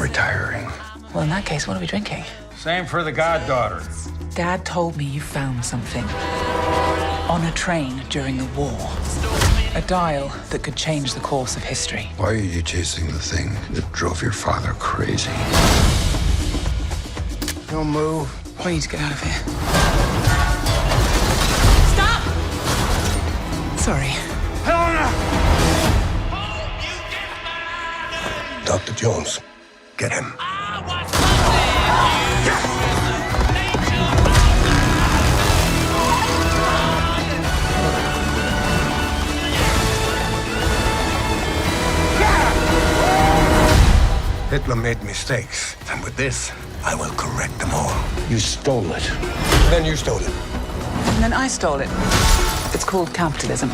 retiring. Well, in that case, what are we drinking? Same for the goddaughter. Dad told me you found something on a train during the war. A dial that could change the course of history. Why are you chasing the thing that drove your father crazy? Don't move. We need to get out of here. Stop! Sorry. Helena! Dr. Jones, get him. Hitler made mistakes, and with this, I will correct them all. You stole it. Then you stole it. And then I stole it. It's called capitalism.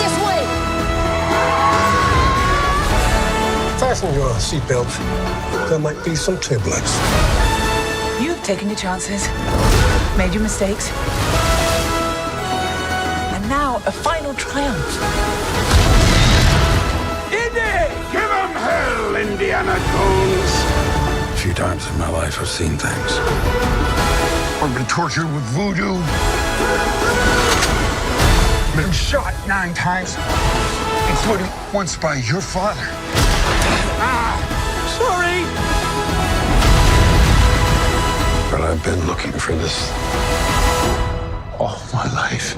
This way! Fasten your seatbelt. There might be some turbulence. You've taken your chances, made your mistakes, and now a final triumph. Give him hell, Indiana Jones! A few times in my life, I've seen things. I've been tortured with voodoo. Been shot 9 times, including once by your father. Sorry! But I've been looking for this all my life.